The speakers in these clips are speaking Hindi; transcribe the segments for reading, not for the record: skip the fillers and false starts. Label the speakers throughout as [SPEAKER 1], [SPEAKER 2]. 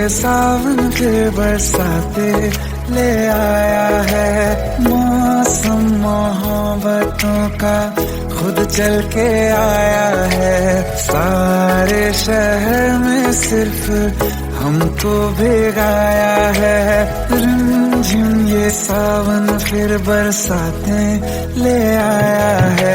[SPEAKER 1] सावन फिर बरसाते ले आया है। मौसम मोहब्बतों का खुद चल के आया है। सारे शहर में सिर्फ हमको भिगाया है। रिमझिम ये सावन फिर बरसाते ले आया है।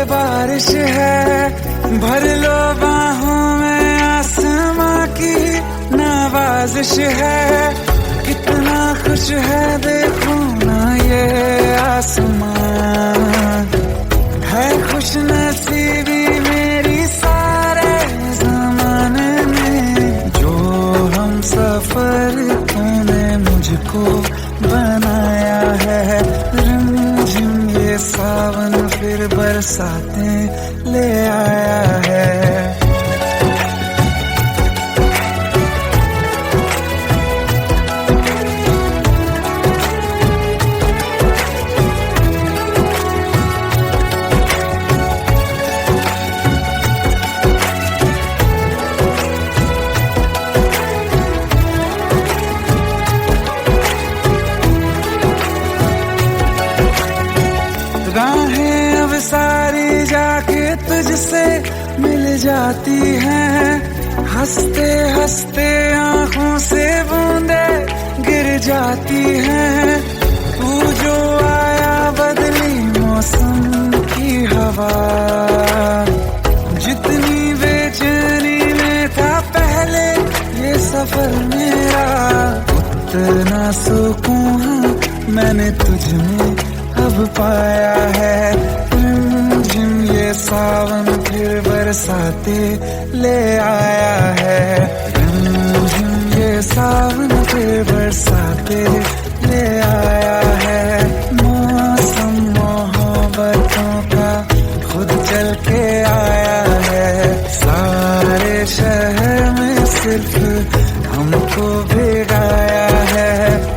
[SPEAKER 1] बारिश है भर लो बाहों में, आसमां की नवाजिश है। कितना खुश है देखो ना ये आसमां, है खुश नसीबी मेरी सारे ज़माने में। जो हम सफर तूने मुझको बनाया है। रिमझिम ये सावन फिर बरसाते ले आया है। राहें अब सारी जाके तुझसे मिल जाती हैं। हंसते हंसते आंखों से बूंदे गिर जाती हैं। तू जो आया बदली मौसम की हवा, जितनी बेचैनी में था पहले ये सफर मेरा, उतना सुकून मैंने तुझ में अब पाया है। रिमझिम ये सावन फिर बरसाते ले आया है। रिमझिम ये सावन फिर बरसाते ले आया है। मौसम मोहब्बतों का खुद चल के आया है। सारे शहर में सिर्फ हमको भिगाया है।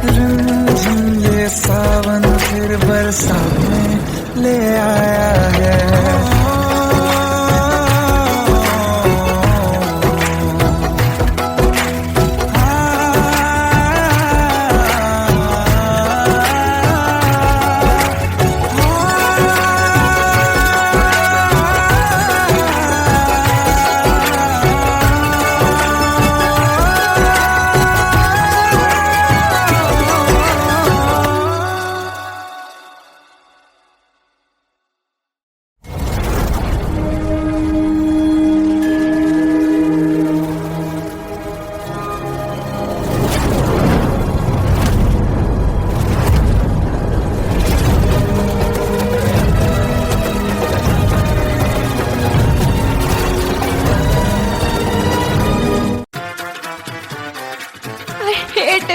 [SPEAKER 1] रिमझिम ये सावन फिर बरसाते ले आया है।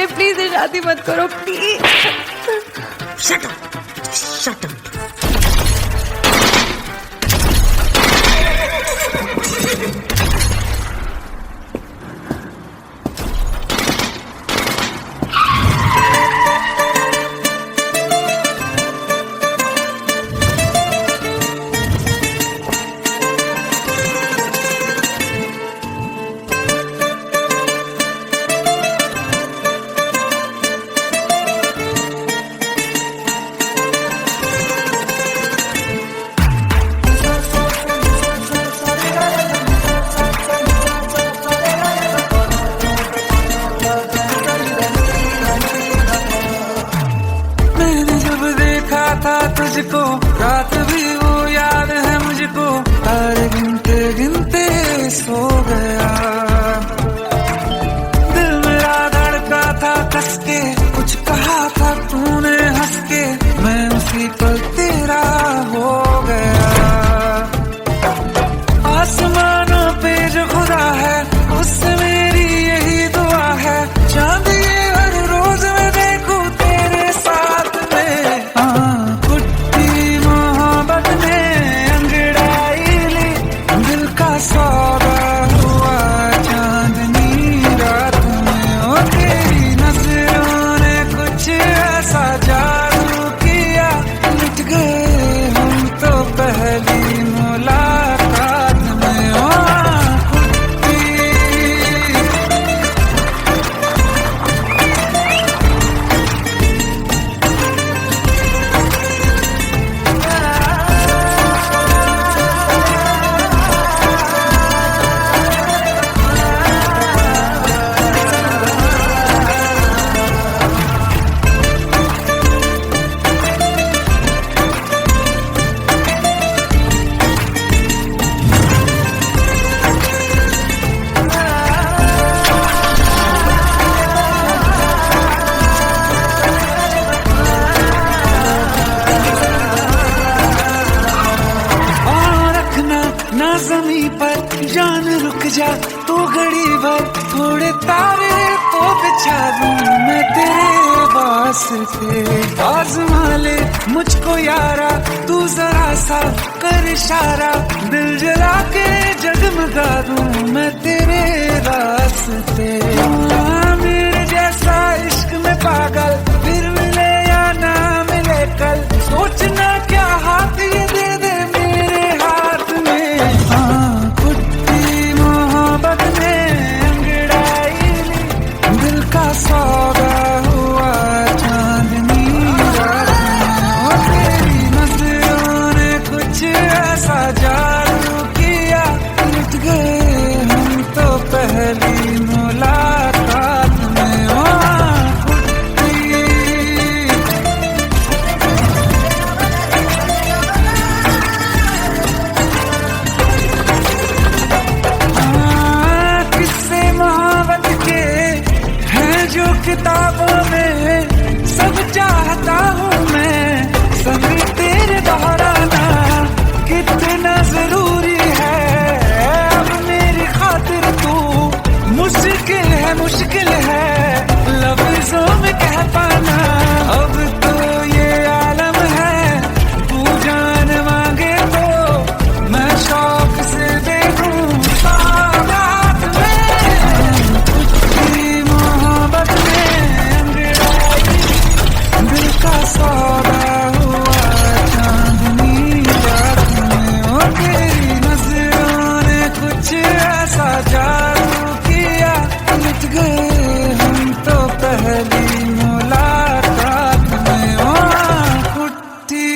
[SPEAKER 2] प्लीज शादी मत करो please.
[SPEAKER 3] Shut up, shut up.
[SPEAKER 1] तुझको रात भी वो याद है मुझको, तारे गिनते गिनते सो गया। दिल मेरा धड़का था कस के, कुछ कहा था तूने हंस के, मैं उसी पल तेरा हो गया। आसमानों पे जो खुदा है उससे मेरी यही दुआ है, जमी पर जान रुक जा तो घड़ी भर, थोड़े तारे तो बिछा दूं मैं तेरे वास्ते। आज़मा ले मुझको यारा तू जरा सा कर इशारा, दिल जला के जगमगा दूं मैं तेरे रास्ते। मेरे जैसा इश्क में पागल फिर मिले या ना मिले कल, सोचना क्या हाथ ये दे दे मेरे हाथ में। हाँ कुट्टी मोहब्बत में अंगड़ाई ली, दिल का सौदा हुआ चांदनी रात में। तेरी नजरों ने कुछ ऐसा जादू किया, लुट गए हम तो पहली मुलाकात में। किताबों में सब चाहता हूँ मैं, संग तेरे दोहराना कितना जरूरी है। अब मेरी खातिर तू मुश्किल है लफ्जों में कह पाना। अब तो ये आलम है तू जान मांगे तो मैं शौक से दे दूँ सौगात में। कुछ मोहब्बत दिल का सौदा हुआ चांदनी रात में। ओ तेरी नजरों ने कुछ ऐसा जादू किया, लुट गए हम तो पहली मुलाकात में। ओ कुट्टी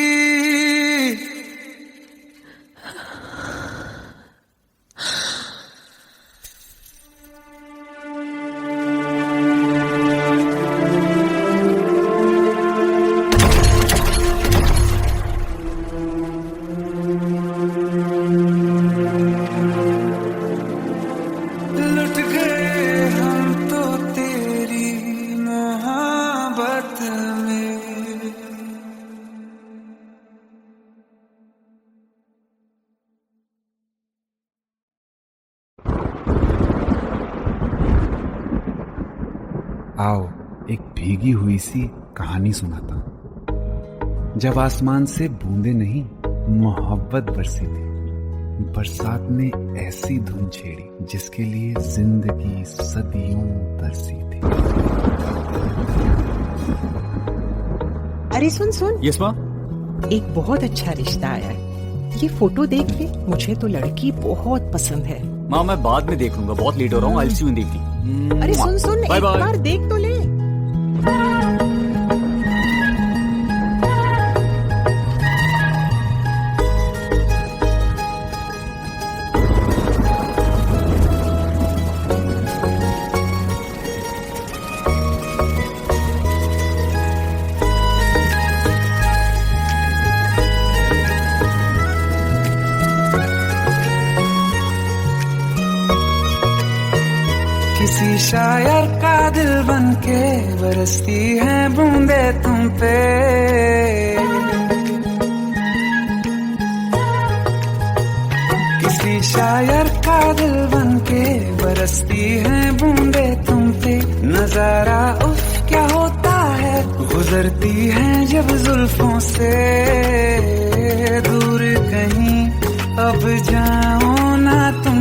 [SPEAKER 1] लुट गए हम तो तेरी मोहब्बत में।
[SPEAKER 4] आओ एक भीगी हुई सी कहानी सुनाता हूं। जब आसमान से बूंदे नहीं मोहब्बत बरसी थी, बरसात ने ऐसी धुन छेड़ी जिसके लिए जिंदगी सदियों तरसी थी।
[SPEAKER 3] अरे सुन सुन,
[SPEAKER 5] यस माँ।
[SPEAKER 3] एक बहुत अच्छा रिश्ता आया है, ये फोटो देख ले। मुझे तो लड़की बहुत पसंद है।
[SPEAKER 5] माँ मैं बाद में देख लूंगा, बहुत लेट हो रहा हूँ। आई सी यू देखती।
[SPEAKER 3] अरे सुन सुन,
[SPEAKER 5] बाय
[SPEAKER 3] एक
[SPEAKER 5] बाय।
[SPEAKER 3] बार देख तो ले।
[SPEAKER 1] किसी शायर का दिल बनके बरसती है बूंदे तुम पे। किसी शायर का दिल बनके बरसती है बूंदे तुम पे। नजारा उफ क्या होता है, गुजरती है जब जुल्फों से दूर कहीं अब जाओ ना तुम।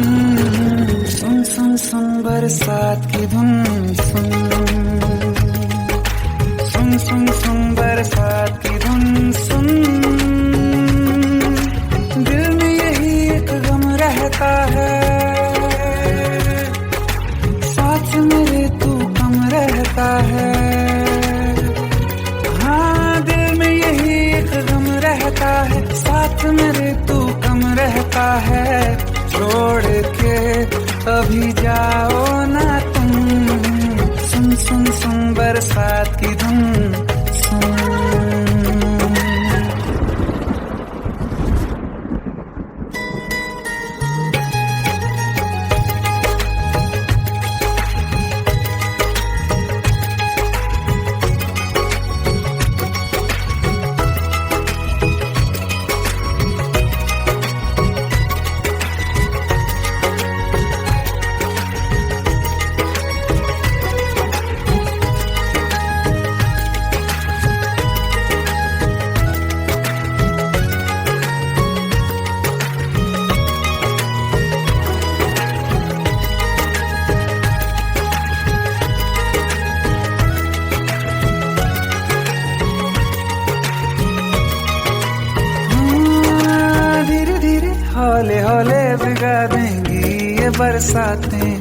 [SPEAKER 1] सुन सुन सुन बरसात की धुन, सुन सुन सुन सुन बरसात की धुन सुन। दिल में यही एक गम रहता है, साथ मेरे तू कम रहता है। हाँ दिल में यही एक गम रहता है, साथ मेरे तू कम रहता है। छोड़ के अभी जाओ ना तुम। सुन सुन सुन बरसात की धुन सुन। हौले हौले भिगा देंगी ये बरसातें।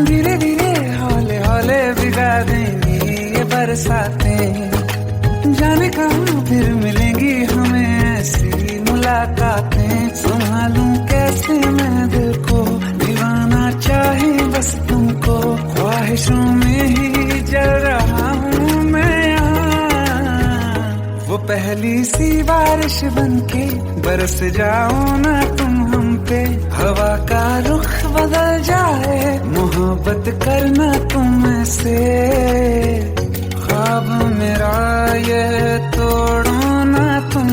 [SPEAKER 1] धीरे धीरे हौले हौले भिगा देंगी ये बरसातें। जाने कहाँ फिर मिलेंगी हमें ऐसी मुलाकातें। संभालूं कैसे मैं दिल को, दीवाना चाहे बस तुमको। ख्वाहिशों में ही जल रहा हूँ मैं यहाँ। वो पहली सी बारिश बनके बरस जाओ ना तुम हम पे। हवा का रुख बदल जाए, मोहब्बत करना तुम से। ख्वाब मेरा ये तोड़ो ना तुम।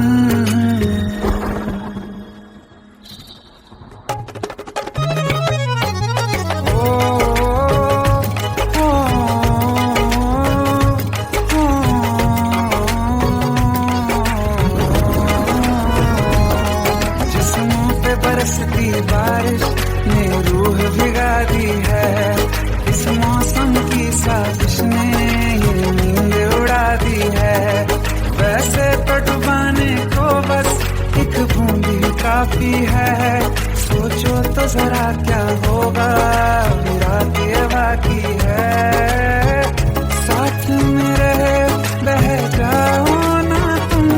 [SPEAKER 1] बरसती बारिश ने रूह भिगा दी है। इस मौसम की साजिश ने ये नींद उड़ा दी है। वैसे तो डुबाने को बस एक बूंद ही काफी है। सोचो तो जरा क्या होगा, रात ये बाकी है। साथ में रहे बह जाओ ना तुम।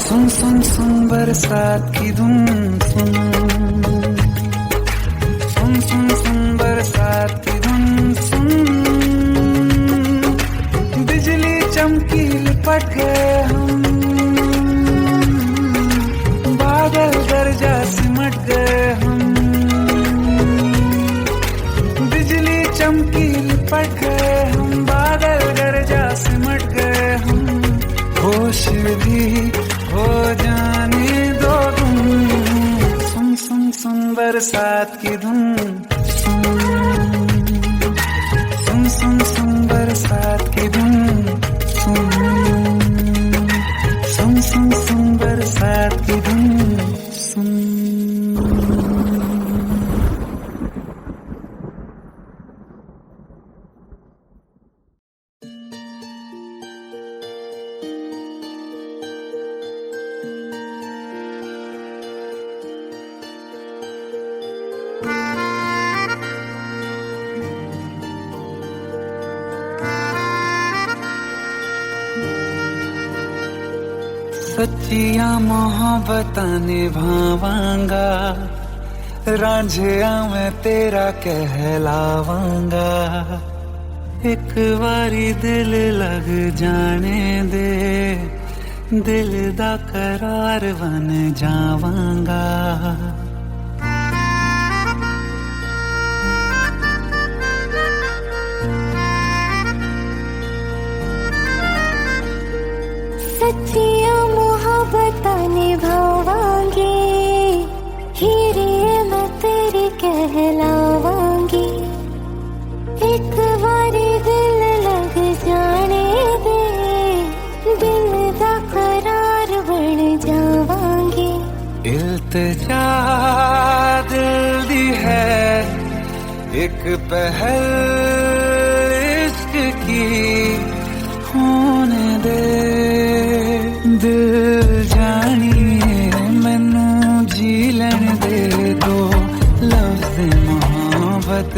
[SPEAKER 1] सुन सुन सुन बरसात की धुन सुन। सुन सुन सुन बरसात की धुन सुन। बिजली चमकी लिपट गए हम, बादल गरजा सिमट गए हम। बिजली चमकी लिपट गए हम, बादल गरजा सिमट गए हम। होश भी हो जाने दो तुम। सुन सुन सुन बरसात की धुन सुन। सुन सुन सुन बरसात की धुन सुन। सुन सुन सुन बरसात की धुन सुन। सच्चिया मोहब्बत निभावांगा, रांझिया मैं तेरा कहलावांगा। एक बारी दिल लग जाने दे, दिल दा करार बन जावांगा।
[SPEAKER 6] सच्चिया मोहब्बत निभावांगी, हीरे मैं तेरी कहलावांगी। एक बारी दिल लग जाने दे, दिल दा करार बन जावांगी।
[SPEAKER 1] इल्तिजा दिल दी है एक पहल इश्क की होने दे। दिल जानिए मैनू जी लैन दे दो, लफ्ज़ मोहब्बत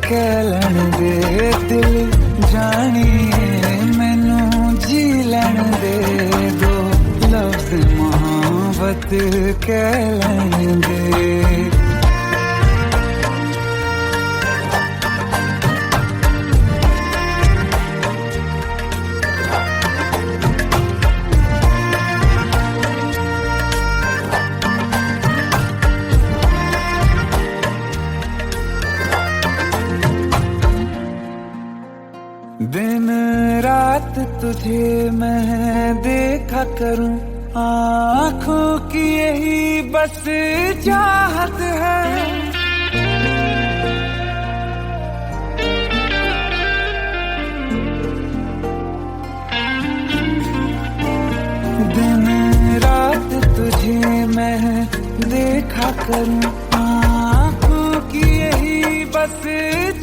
[SPEAKER 1] कह लैन दे। दिल जानिए मैनू जी लैन दे दो, लफ्ज़ मोहब्बत कह लैन दे। दिन रात तुझे मैं देखा करूं, आँखों की यही बस चाहत है। करूं, आँखों की यही बस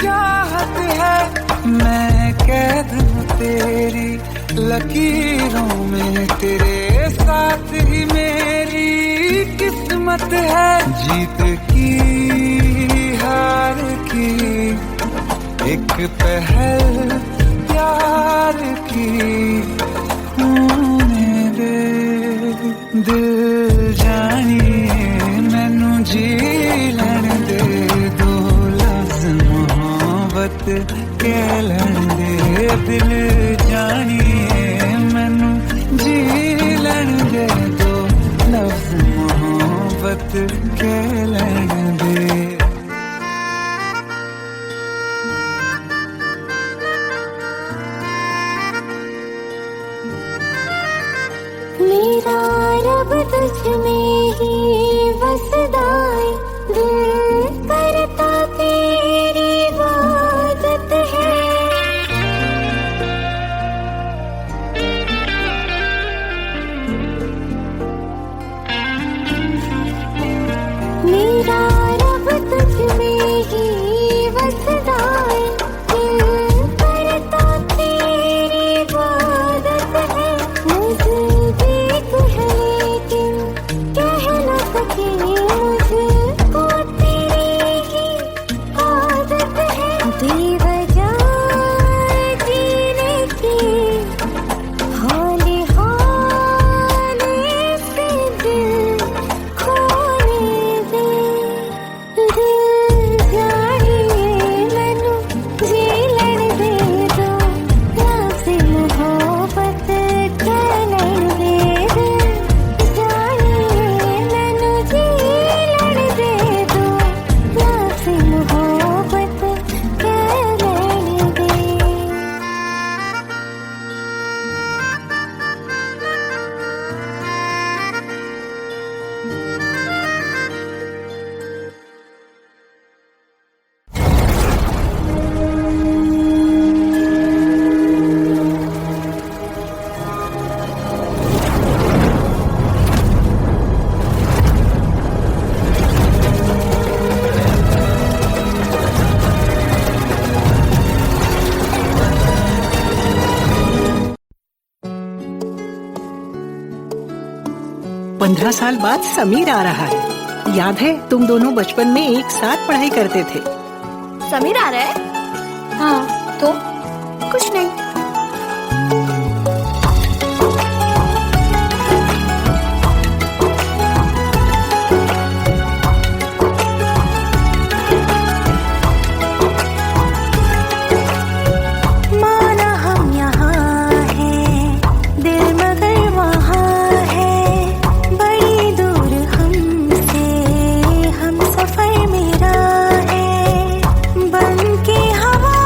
[SPEAKER 1] चाहत है, मैं कैद हूँ तेरी लकीरों में, तेरे साथ ही मेरी किस्मत है। जीत की हार की एक पहल प्यार की होने दे, दिल जानिए मैनू जी लैण दे, दो लफ्ज़ मोहब्बत कह लैण दे, दिल जानिए मैनू जी लैण दे, दो लफ्ज़ मोहब्बत कह लैण दे।
[SPEAKER 6] मेरा रब तुझ में ही बसदा है, दिल करता तेरी इबादत है। मेरा रब तुझ में ही बसदा है, दिल करता तेरी इबादत है। नज़दीक है लेकिन कह न सके, मुझको तेरी ही आदत है। बेवजह जीने की हाले हाले से दिल खोने दे, दिल जानिए मैनू जी लैण दे, दो लफ्ज़ मोहब्बत कह लैण दे, दिल जानिए मैनू जी लैण दे, दो लफ्ज़ मोहब्बत कह लैण दे।
[SPEAKER 3] पंद्रह साल बाद समीर आ रहा है। याद है तुम दोनों बचपन में एक साथ पढ़ाई करते थे।
[SPEAKER 2] समीर आ रहा है? हाँ तो कुछ नहीं।
[SPEAKER 6] माना हम यहाँ हैं, दिल मगर वहाँ है, बड़ी दूर हमसे हम सफर मेरा है, बन के हवा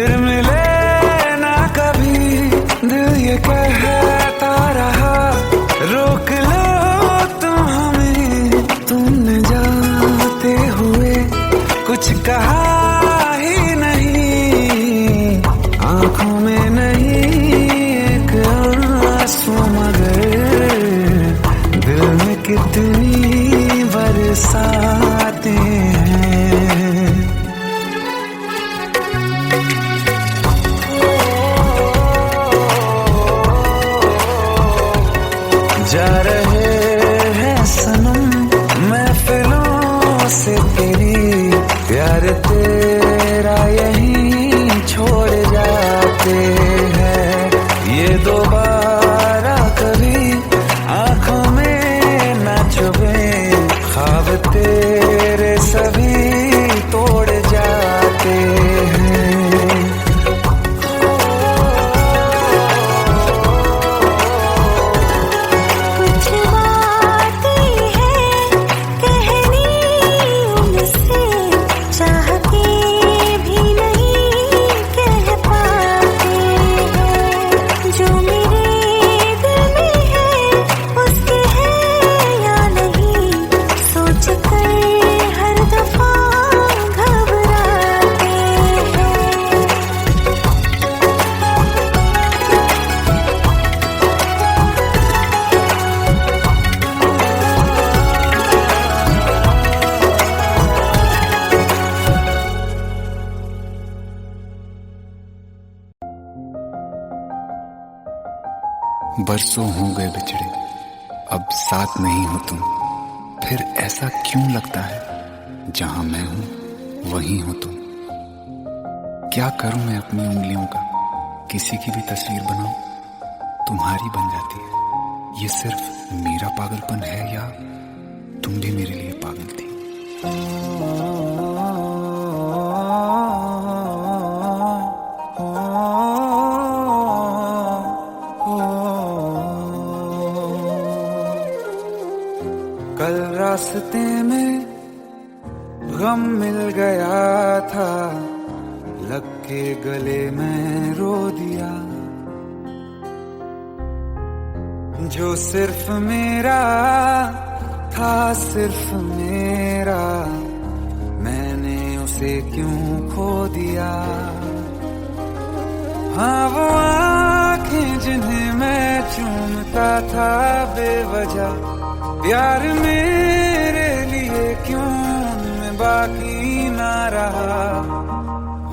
[SPEAKER 1] फिर मिले ना कभी, दिल ये कहता रहा रोक लो तुम हमें, तुमने जाते हुए कुछ कहा ही नहीं, आंखों में नहीं एक आंसू मगर दिल में कितनी बरसाते हैं। जा रहे हैं सनम महफिलों से तेरी, प्यार तेरा यहीं छोड़ जाते हैं, ये दोबारा कभी आंखों में न चुभे, ख्वाब तेरे सभी तोड़ जाते हैं।
[SPEAKER 6] कुछ बातें हैं कहनी उनसे, चाह के भी नहीं कह पाते हैं, जो मेरे दिल में है उसके है या नहीं, सोच कर हर दफा घबराते हैं।
[SPEAKER 4] बरसों हो गए बिछड़े, अब साथ नहीं हो तुम, फिर ऐसा क्यों लगता है जहां मैं हूं वहीं हो तुम। क्या करूं मैं अपनी उंगलियों का, किसी की भी तस्वीर बनाऊं तुम्हारी बन जाती है। ये सिर्फ मेरा पागलपन है या तुम भी मेरे लिए पागल थी।
[SPEAKER 1] कल रास्ते में गम मिल गया था, लग के गले में रो दिया, जो सिर्फ मेरा था सिर्फ मेरा, मैंने उसे क्यों खो दिया। हाँ वो आँखें जिन्हें मैं चूमता था बेवजह, प्यार मेरे लिए क्यों उनमें बाकी ना रहा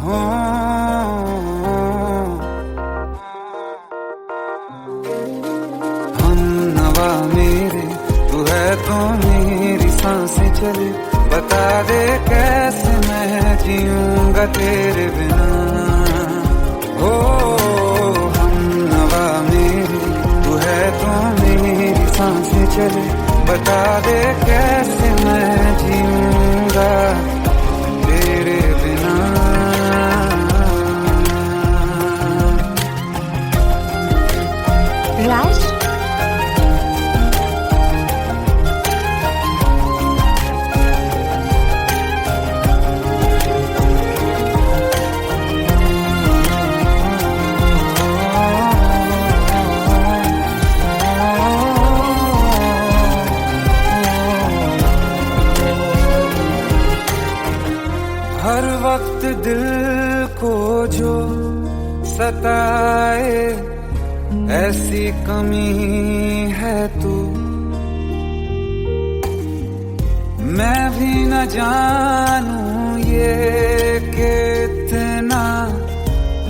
[SPEAKER 1] हो। हम नवा मेरे तू है तो मेरी सांसें चले, बता दे कैसे मैं जीऊंगा तेरे बिना। हो हम नवा मेरे तू है तो मेरी सांसें चले, बता दे कैसे मैं जीऊंगा तेरे बिना।
[SPEAKER 2] राज,
[SPEAKER 1] हर वक्त दिल को जो सताए ऐसी कमी है तू, मैं भी न जानूं ये कि इतना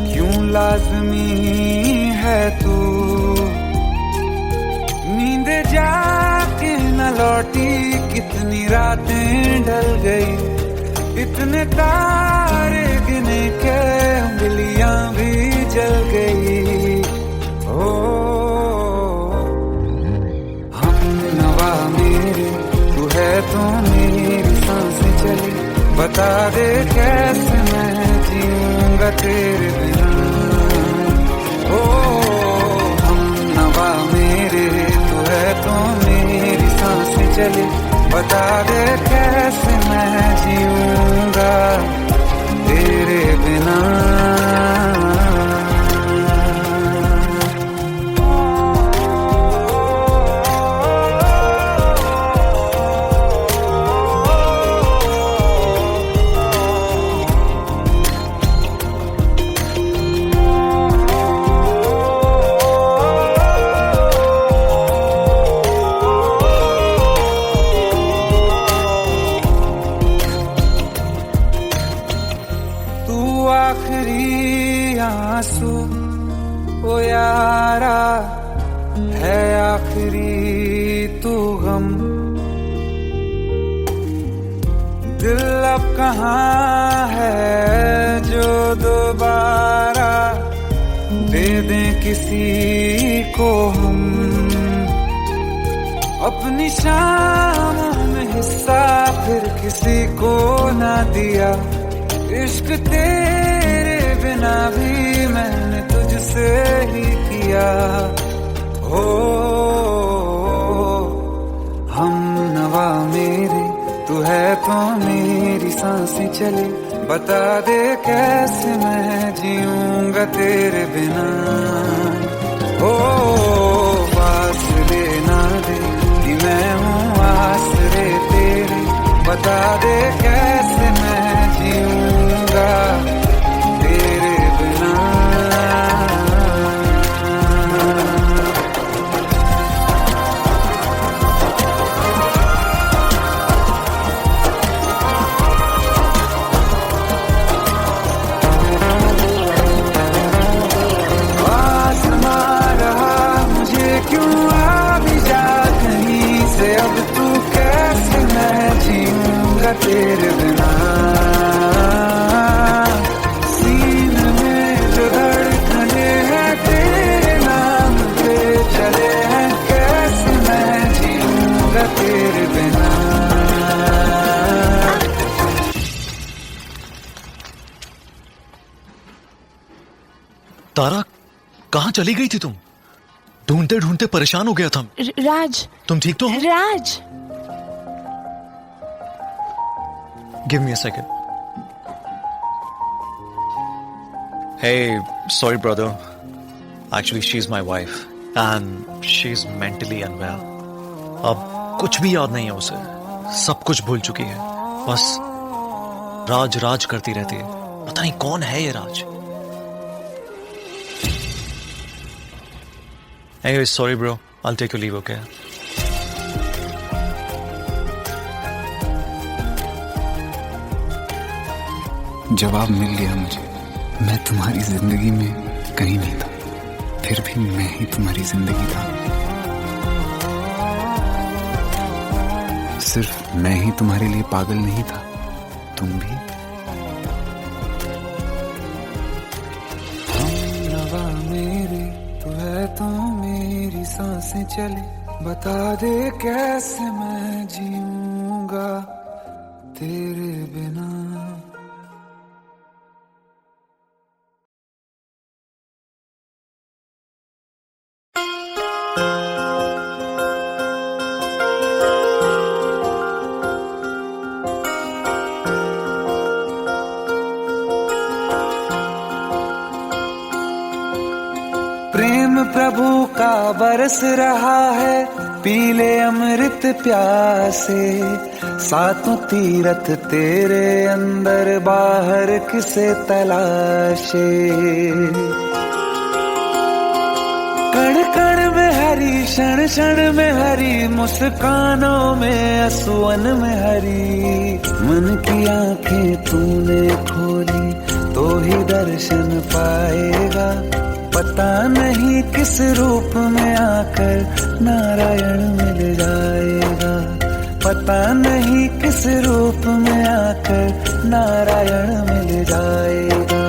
[SPEAKER 1] क्यों लाज़मी है तू। नींद जाके न लौटी कितनी रातें ढल गई, इतने तारे गिने के उंगलियां भी जल गई। ओ हम नवा मेरे तू है तो मेरी सांसें चली, बता दे कैसे मैं जीऊंगा तेरे बिना। ओ हम नवा मेरे तू है तो मेरी सांसें चली, बता दे कैसे मैं जीऊंगा तेरे बिना। आंसू ओ यारा है आखिरी तू गम। दिल अब कहाँ है जो दोबारा दे दें किसी को हम। अपनी शामों में हिस्सा फिर किसी को ना दिया। इश्क तेरे बिना भी मैंने तुझसे ही किया। हो हम नवा मेरे तू है तो मेरी सांसें चले। बता दे कैसे मैं जीऊंगा तेरे बिना। ओ फासले ना दे कि मैं हूँ आसरे तेरे। बता दे कैसे मैं जीऊंगा तेरे बिना। अब तू कैसे मैं जीऊंगा तेरे बिना। सीने में जो धड़कने हैं तेरे नाम पे चले हैं। कैसे मैं जीऊंगा तेरे बिना।
[SPEAKER 7] तारा कहाँ चली गई थी तुम? ढूंढते ढूंढते परेशान हो गया था।
[SPEAKER 2] राज,
[SPEAKER 7] तुम ठीक तो हो?
[SPEAKER 2] Raj,
[SPEAKER 7] give me a second. Hey, sorry brother. Actually, she's my wife and she's mentally unwell. अब कुछ भी याद नहीं है उसे, सब कुछ भूल चुकी है। बस राज राज करती रहती है। पता नहीं कौन है ये राज। Anyway, sorry bro. I'll take your leave, okay?
[SPEAKER 4] जवाब मिल गया मुझे। मैं तुम्हारी जिंदगी में कहीं नहीं था, फिर भी मैं ही तुम्हारी जिंदगी था। सिर्फ मैं ही तुम्हारे लिए पागल नहीं था, तुम भी। हम नवा मेरे तू है तो मेरी सांसें चले। बता दे कैसे मैं जीऊंगा तेरे बिना। प्रेम प्रभु का बरस रहा है, पीले अमृत प्यासे। सातों तीरथ तेरे अंदर, बाहर किसे तलाशे। कण कण में हरी, क्षण क्षण में हरी, मुस्कानों में असुवन में हरी। मन की आंखें तूने खोली तो ही दर्शन पाएगा। पता नहीं किस रूप में आकर नारायण मिल जाएगा। पता नहीं किस रूप में आकर नारायण मिल जाएगा।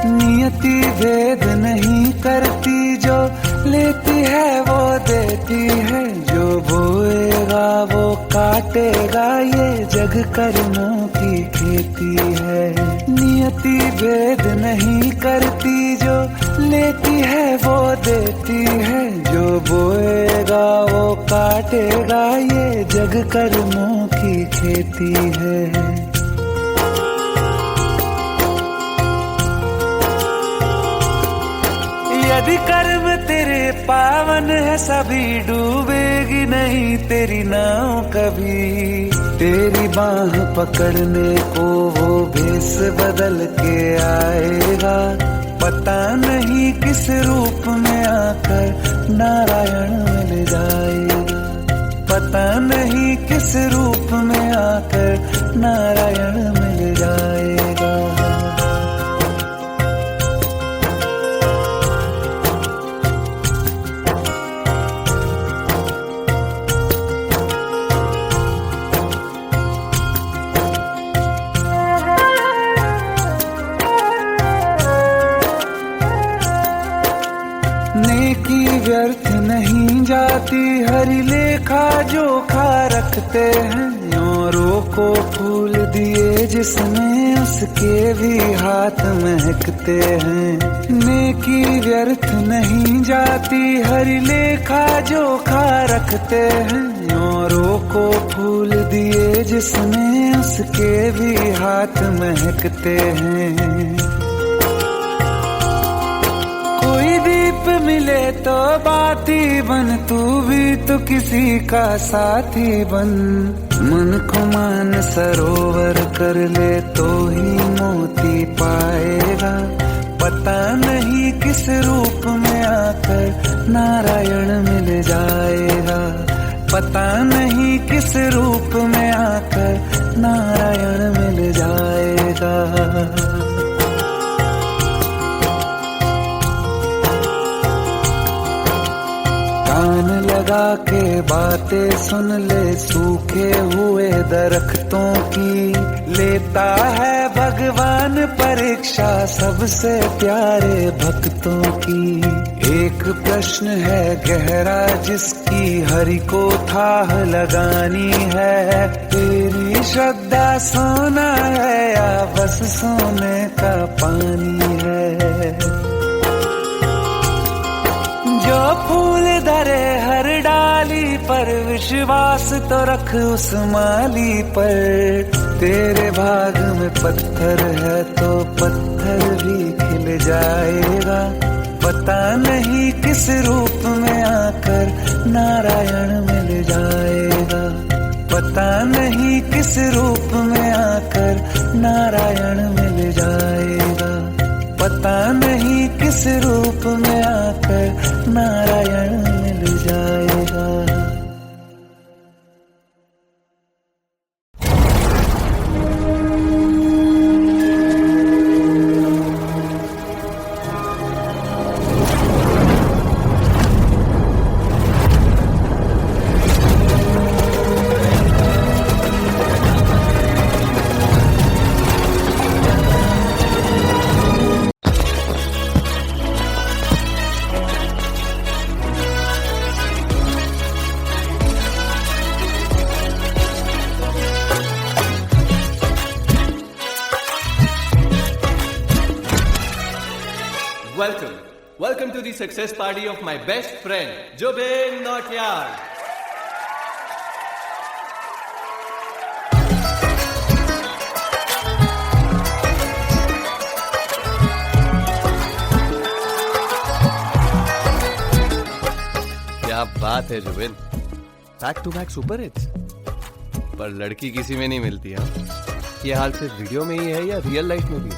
[SPEAKER 4] नियति भेद नहीं करती, जो लेती है वो देती है। जो बोएगा वो काटेगा, ये जग कर्मों की खेती है। नियति भेद नहीं करती, जो लेती है वो देती है। जो बोएगा वो काटेगा, ये जग कर्मों की खेती है। यदि कर्म तेरे पावन है, सभी डूबेगी नहीं तेरी नाव कभी।
[SPEAKER 1] तेरी बाह पकड़ने को वो भेस बदल के आएगा, पता नहीं किस रूप में आकर नारायण मिल जाएगा, पता नहीं किस रूप में आकर नारायण मिल जाएगा। नेकी व्यर्थ नहीं जाती, हरि लेखा जोखा रखते हैं, औरों को फूल दिए जिसने उसके भी हाथ महकते हैं। नेकी व्यर्थ नहीं जाती, हरि लेखा जोखा रखते हैं, औरों को फूल दिए जिसने उसके भी हाथ महकते हैं। कोई दीप मिले तो बाती बन, तू भी तो किसी का साथी बन, मन को मान सरोवर कर ले तो ही मोती पाएगा, पता नहीं किस रूप में आकर नारायण मिल जाएगा, पता नहीं किस रूप में आकर नारायण मिल जाएगा। कान लगा के बातें सुन ले सूखे हुए दरख्तों की, लेता है भगवान परीक्षा सबसे प्यारे भक्तों की। एक प्रश्न है गहरा जिसकी हरि को थाह लगानी है, तेरी श्रद्धा सोना है या बस सोने का पानी है। जो फूल धरे हर डाली पर, विश्वास तो रख उस माली पर, तेरे भाग में पत्थर है तो पत्थर भी खिल जाएगा, पता नहीं किस रूप में आकर नारायण मिल जाएगा, पता नहीं किस रूप में आकर नारायण मिल जाएगा, पता नहीं किस रूप में आकर नारायण मिल जाएगा।
[SPEAKER 8] Welcome to the success party of my best friend, Jobin Nautiyal. क्या बात है Jubin, back to back super hits. पर लड़की किसी में नहीं मिलती है। ये हाल सिर्फ वीडियो में ही है या रियल लाइफ में भी?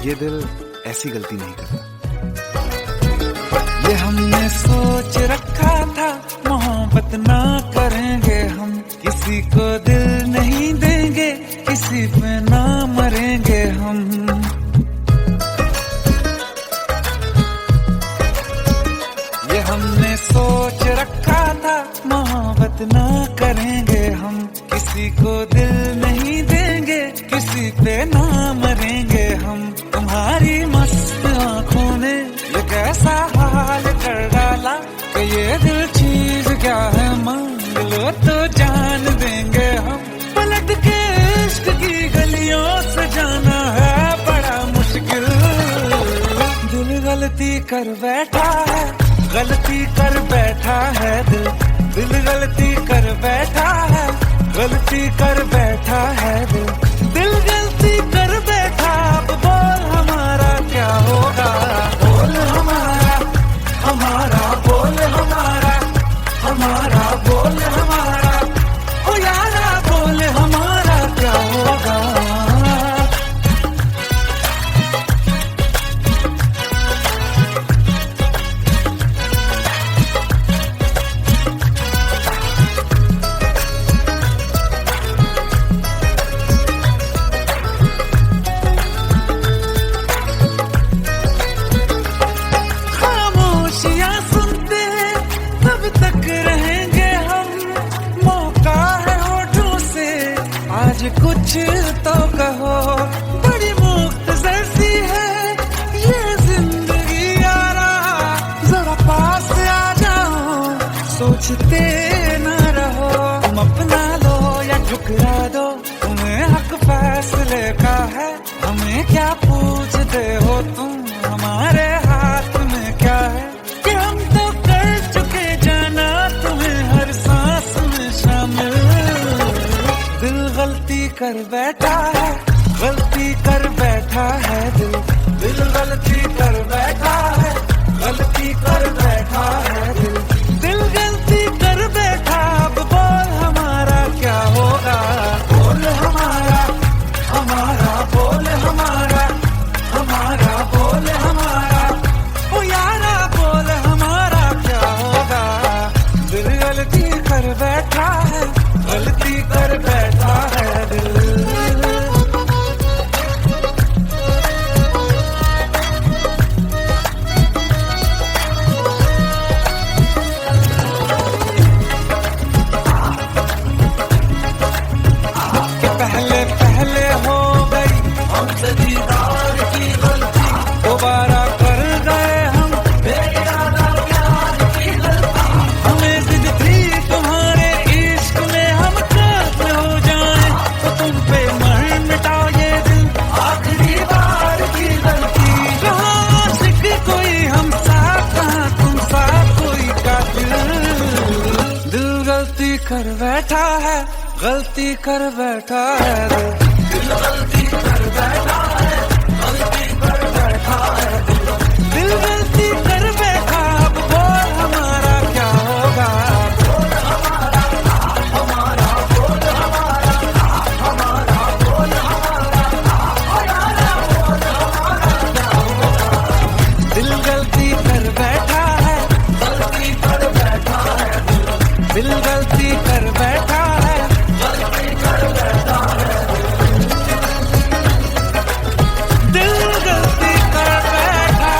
[SPEAKER 4] ये दिल ऐसी गलती नहीं करता।
[SPEAKER 1] ये हमने सोच रखा था मोहब्बत ना करेंगे हम, किसी को दिल नहीं देंगे, किसी पे ना मरेंगे हम। ये हमने सोच रखा था मोहब्बत ना करेंगे हम, किसी को दिल नहीं देंगे, किसी पे ना मरेंगे हम। तुम्हारी मस्त आंखों ने ये कैसा हाल कर डाला कि ये दिल चीज क्या है मांग लो तो जान देंगे हम। पलट के इश्क की गलियों से जाना है बड़ा मुश्किल। दिल गलती कर बैठा है, गलती कर बैठा है दिल, दिल गलती कर बैठा है, गलती कर बैठा है दिल, दिल गलती कर बैठा। अब बोल हमारा क्या होगा, बोल हमारा, हमारा बोल हमारा, हमारा बोल हमारा। आज कुछ तो कहो, बड़ी मुख्तसर सी है ये जिंदगी यारा, जरा पास आ जाओ, सोचते न रहो, तुम अपना लो या ठुकरा दो, तुम्हें हक फैसले का है, हमें क्या पूछते हो तुम, हमारे हाथ में क्या है, कि हम तो कर चुके जाना तुम्हें हर सांस में शामिल। दिल गलती कर बैठा है, गलती कर बैठा है दिल, दिल गलती कर बैठा है, गलती कर बैठा है दिल, दिल गलती कर बैठा, अब बोल हमारा क्या होगा, बोल हमारा, हमारा बोल हमारा, हमारा बोल हमारा, ओ यारा बोल हमारा क्या होगा। दिल गलती कर बैठा है, गलती कर बैठा है दिल। पहले पहले हो गई हमसे दीदार की गलती, दोबारा कर गए हम बेइरादा प्यार की गलती, हमें जिद थी तुम्हारे इश्क में हम काफिर हो जाएं, तो तुम पे मर मिटाओ ये दिल, आखिरी बार की गलती, कहाँ आशिक कोई हम साथ, कहाँ तुम साथ कोई कातिल। दिल गलती कर बैठा है, गलती कर बैठा है दिल गलती कर बैठा है, गलती कर बैठा है दिल गलती कर बैठा, अब बोल हमारा क्या होगा, बोल हमारा, हमारा बोल हमारा, हमारा बोल हमारा, हमारा बोल हमारा क्या होगा। दिल गलती कर बैठा है, गलती कर बैठा है दिल गलती कर बैठा है, गलती कर बैठा है दिल गलती कर बैठा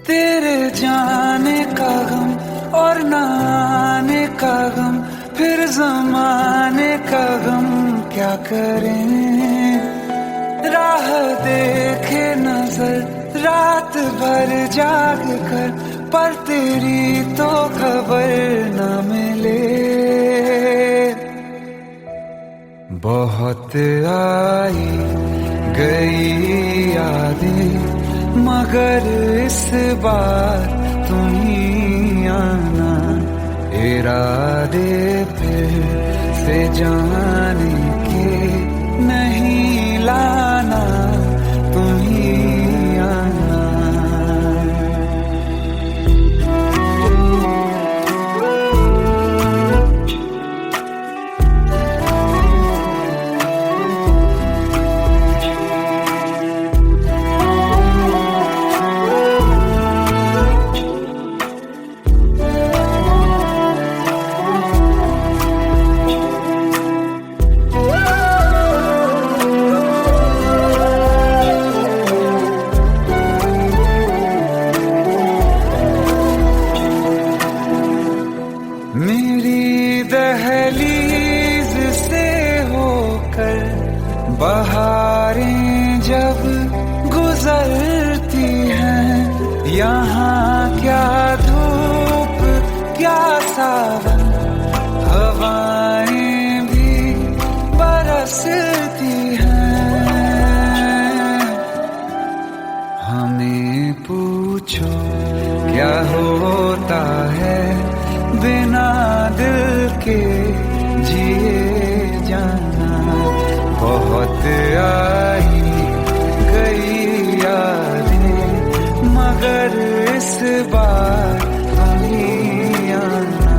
[SPEAKER 1] तेरे जाने का गम और न आने का गम, फिर जमाने का गम क्या करें, राह देखे नजर रात भर जाग कर, पर तेरी तो खबर न मिले। बहुत आई गई यादें, मगर इस बार तुम ही आना, इरादे फिर से जाने के नहीं लाना, तुम ही आना। मेरी दहलीज से होकर बहारें जब गुजरती हैं, यहाँ क्या धूप क्या सावन, हवाएं भी बरसती हैं। हमें पूछो क्या होता है बिना दिल के जिए जाना, बहुत आई गई यादें, मगर इस बार तुम ही आना।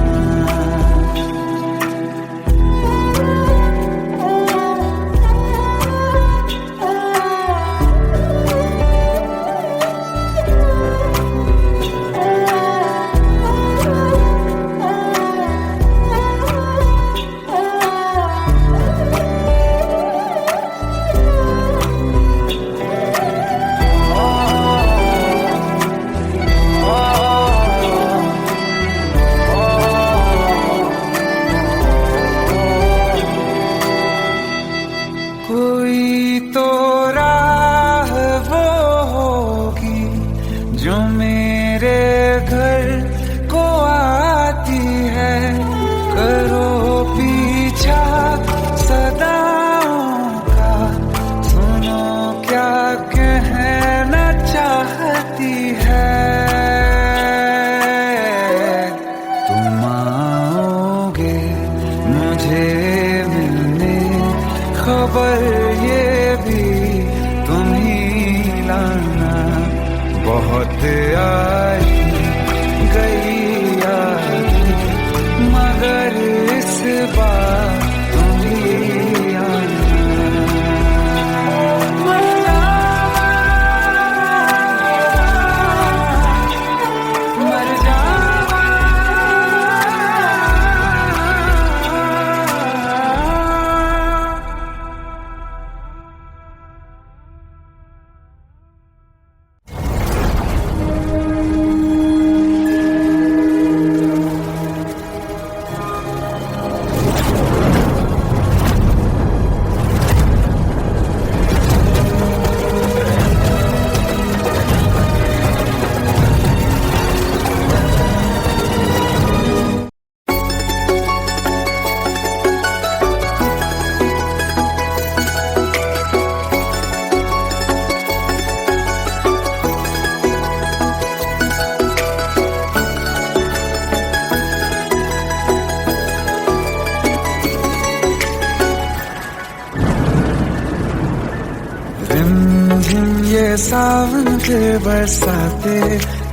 [SPEAKER 1] ये सावन फिर बरसाते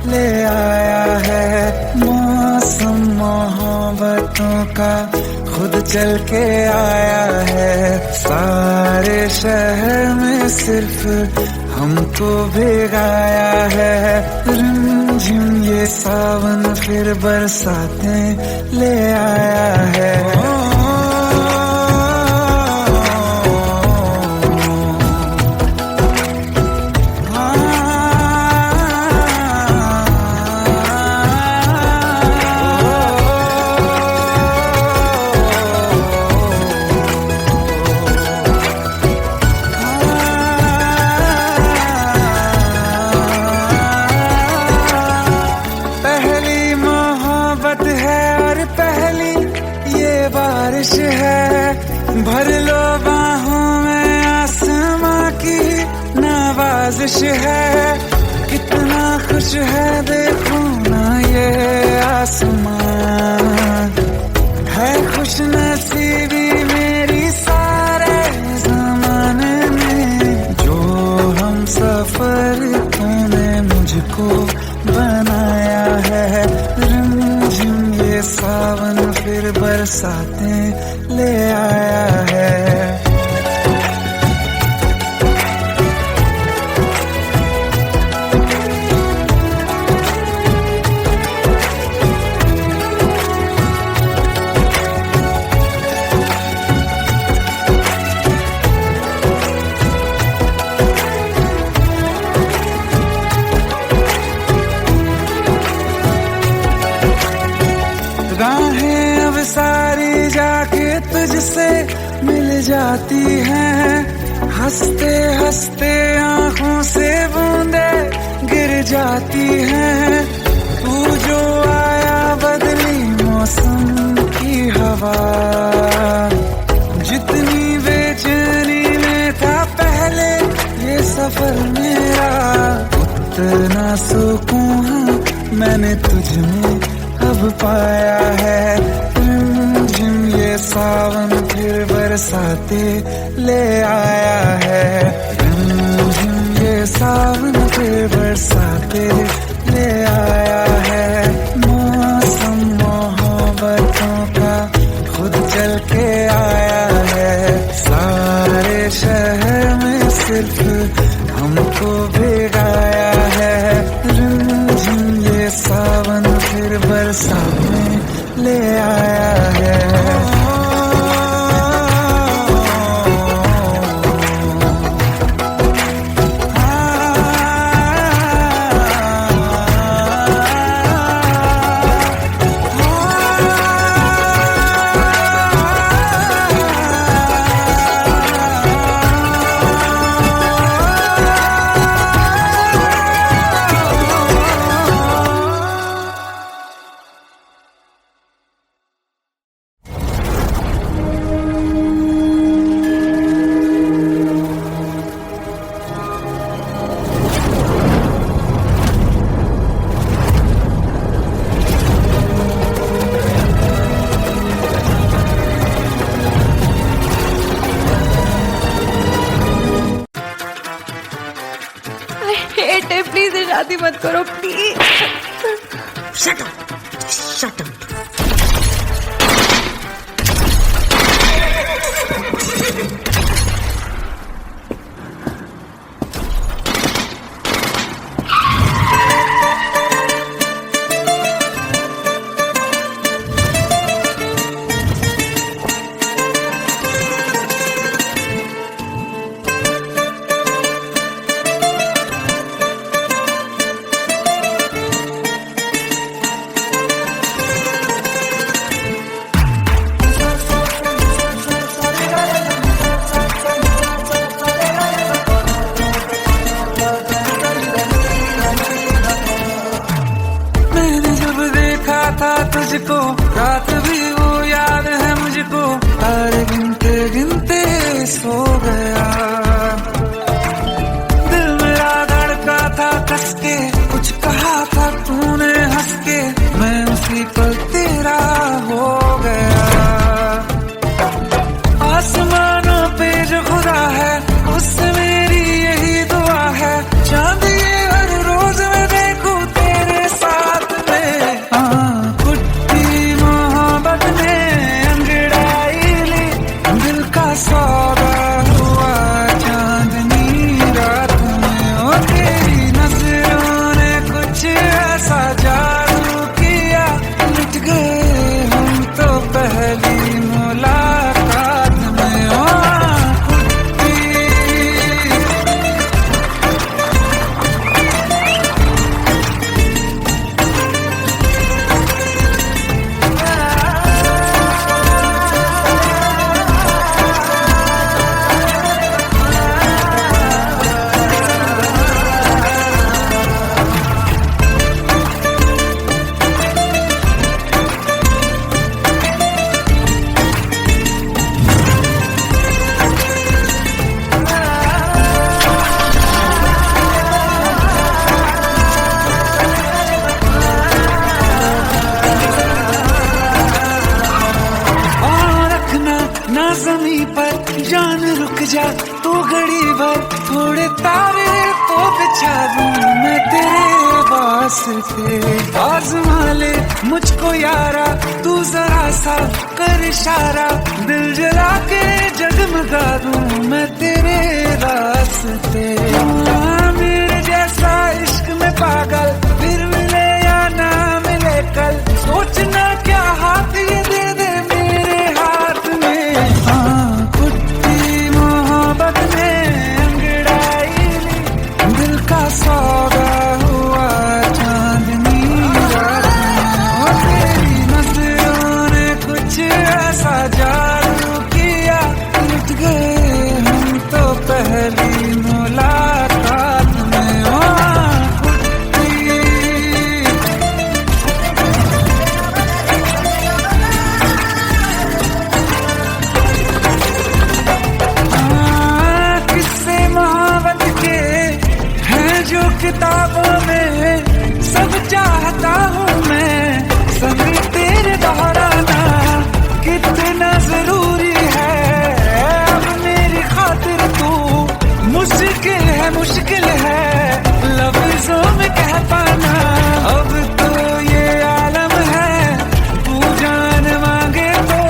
[SPEAKER 1] ले आया है। मौसम मोहब्बतों का खुद चल के आया है। सारे शहर में सिर्फ हमको भिगाया है। रिमझिम ये सावन फिर बरसाते ले आया है। बारिश है भर लो बाहों में आसमां की नवाजिश है। कितना खुश है देखो ना ये आसमां। है खुश नसीबी मेरी सारे ज़माने में। जो हम सफर तूने मुझको बनाया है। रिमझिम ये सावन फिर बरसाते ले आया है। राहें अब सारी जाके तुझसे मिल जाती हैं। हंसते हंसते आंखों से बूंदे गिर जाती हैं। तू जो आया बदली मौसम की हवा। जितनी बेचैनी में था पहले ये सफर मेरा, उतना सुकून मैंने तुझ में अब पाया है। रिमझिम ये सावन फिर बरसाते ले आया है। रिमझिम ये सावन फिर बरसाते ले आया है। मौसम मोहब्बतों का खुद चल के आया है। सारे शहर में सिर्फ हमको भिगाया है। रिमझिम ये सावन फिर बरसाते ले आया है।
[SPEAKER 2] प्लीज शादी मत करो please.
[SPEAKER 6] Shut up shut up. तुझको रात भी वो याद है मुझको। तारे गिनते गिनते सो गया। दिल मेरा धड़का था कस के। कुछ कहा था तूने हंस के। मैं उसी पल तेरा हो गया। आसमानों पे जो खुदा है उससे मेरी यही दुआ है।
[SPEAKER 1] तो घड़ी भर थोड़े तारे तो बिछा दूं मैं तेरे वास्ते। आज़मा ले मुझको यारा तू जरा सा कर इशारा, दिल जला के जगमगा दूं मैं तेरे रास्ते। मेरे जैसा इश्क में पागल फिर मिले या ना मिले कल, सोचना क्या हाथ ये दे दे मेरे हाथ में। हाँ कुत्ती मोहब्बत में अंगड़ाई ली, दिल का सौदा हुआ चांदनी रात में। तेरी नजरों ने कुछ ऐसा जादू किया, लुट गए हम तो पहली मुलाकात में। किस्से मोहब्बत के हैं जो किताबों में, सब चाहता हूँ मैं संग तेरे दोहराना। कितना जरूरी है अब मेरी खातिर तू, मुश्किल है लफ्जों में कह पाना। अब तो ये आलम है तू जान मांगे तो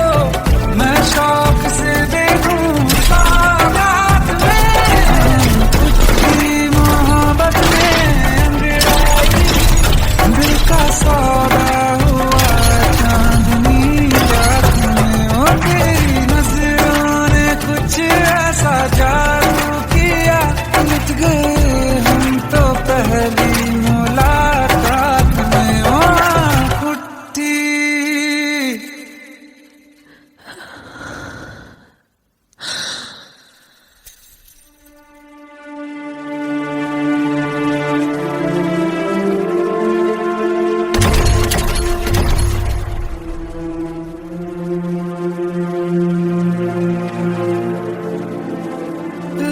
[SPEAKER 1] मैं शौक से दे दूं सौगात में। कुछ मोहब्बत में अंगड़ाई, दिल का सौदा हुआ चांदनी रात में। ओ तेरी नजरों ने कुछ ऐसा जादू किया, लुट गए हम तो पहली मुलाकात में। ओ कुट्टी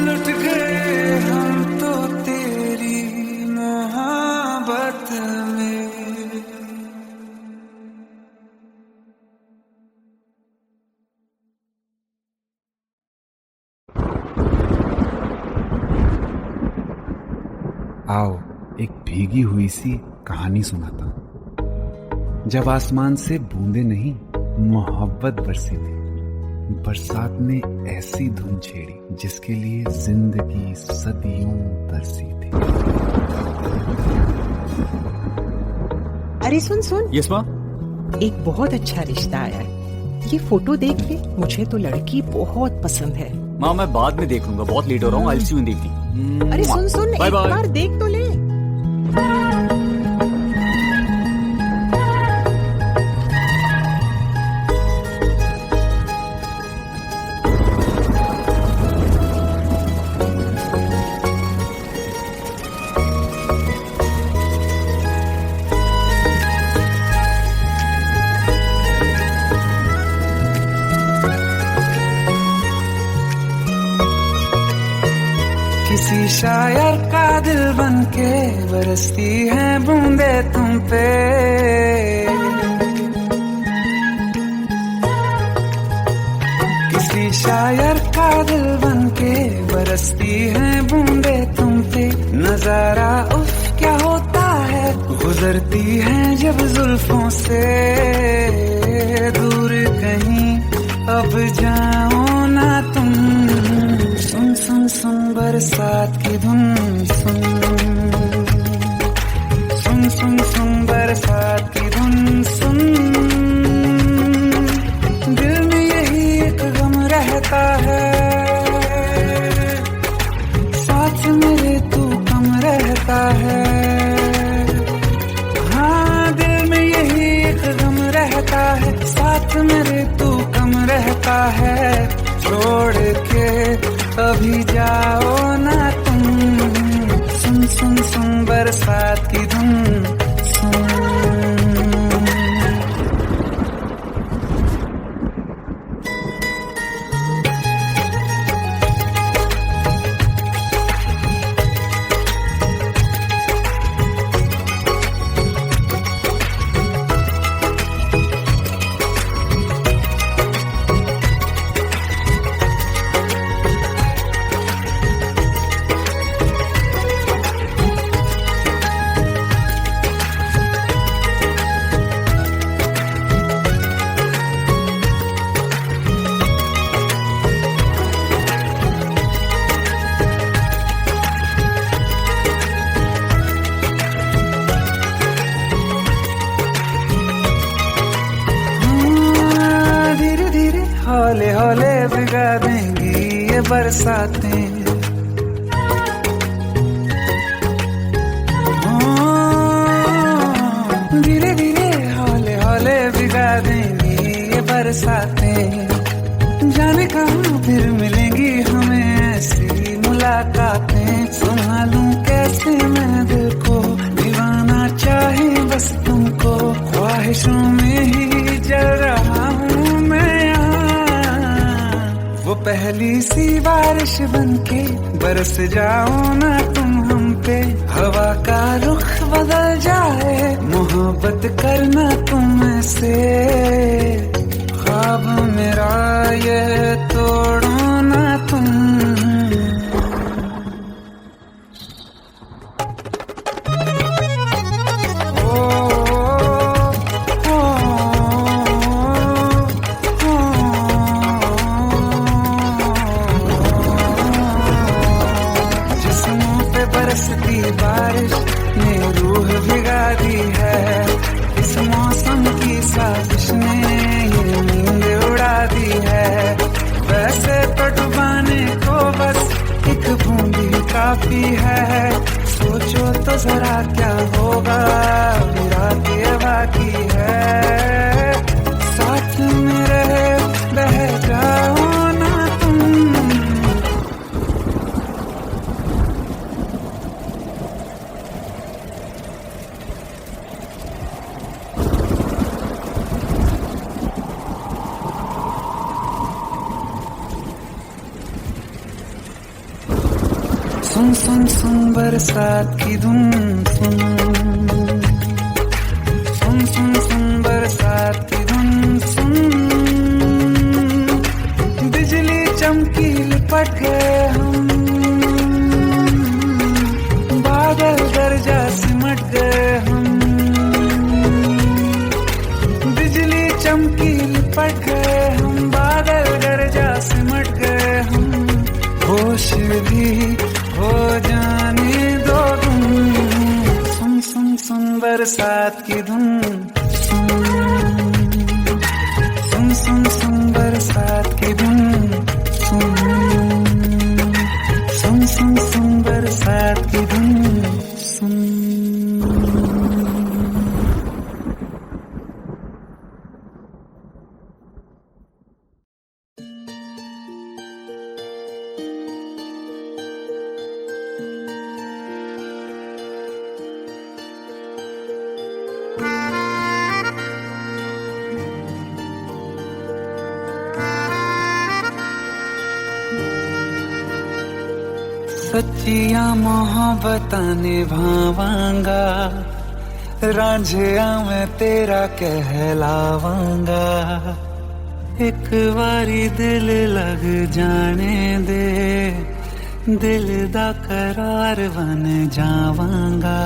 [SPEAKER 1] लुट गए हम तो तेरी मोहब्बत में।
[SPEAKER 4] आओ एक भीगी हुई सी कहानी सुनाता हूं। जब आसमान से बूंदे नहीं मोहब्बत बरसी थी, बरसात ने ऐसी धुन छेड़ी जिसके लिए जिंदगी सदियों तरसी थी।
[SPEAKER 3] अरे सुन सुन,
[SPEAKER 5] यस माँ।
[SPEAKER 3] एक बहुत अच्छा रिश्ता आया है, ये फोटो देख ले। मुझे तो लड़की बहुत पसंद है।
[SPEAKER 5] माँ मैं बाद में देख लूंगा, बहुत लेट हो रहा हूँ। आई सी यू इन द इवनिंग।
[SPEAKER 3] अरे सुन सुन,
[SPEAKER 5] बाय
[SPEAKER 3] एक
[SPEAKER 5] बाय।
[SPEAKER 3] बार देख तो ले।
[SPEAKER 1] किसी शायर का दिल बन के बरसती है बूंदे तुम पे। किसी शायर का दिल बन के बरसती है बूंदे तुम पे। नजारा उफ क्या होता है, गुजरती है जब जुल्फों से दूर कहीं अब जाओ ना तुम। सुन सुन सुन बरसात की धुन, सुन सुन सुन सुन बरसात की धुन सुन। दिल में यही एक गम रहता है, साथ मेरे तू कम रहता है। हाँ दिल में यही एक गम रहता है, साथ मेरे तू कम रहता है। छोड़ के अभी जाओ ना तुम। सुन सुन सुन बरसात की धुन सुन। भिगा देंगी ये बरसातें। धीरे धीरे हौले हौले भिगा देंगी ये बरसातें। जाने कहाँ फिर मिलेंगी हमें ऐसी मुलाकातें। संभालूं कैसे मैं दिल को, दीवाना चाहे बस तुमको। ख्वाहिशों में ही जल रहा हूँ मैं यहाँ। वो पहली सी बारिश बनके बरस जाओ ना तुम हम पे। हवा का रुख बदल जाए, मोहब्बत करना तुम से। ख्वाब मेरा ये तोड़ो ना तुम। जिस्मों पे बरसती बारिश ने रूह भिगा दी है। इस मौसम की साजिश ने ये नींद उड़ा दी है। वैसे तो डुबाने को बस एक बूंदी काफी है। सोचो तो जरा क्या होगा, रात ये बाकी है। साथ में रहे बह जाओ ना तुम। सुन सुन सुन बरसात की धुन सुन। सुन सुन सुन बरसात की धुन सुन। बिजली चमकी लिपट गए हम, बादल गरजा सिमट गए हम। बिजली चमकी लिपट गए हम, बादल गरजा सिमट गए हम। होश भी हो जाने दो तुम। सुन सुन सुन बरसात की धुन सुन। सुन सुन सुन बरसात की धुन सुन। सुन सुन सुन बरसात की धुन सुन। सच्चिया मोहब्बतां निभावांगा, रांझिया मैं तेरा कहलावांगा। एक बारी दिल लग जाने दे, दिल दा करार बन जावांगा।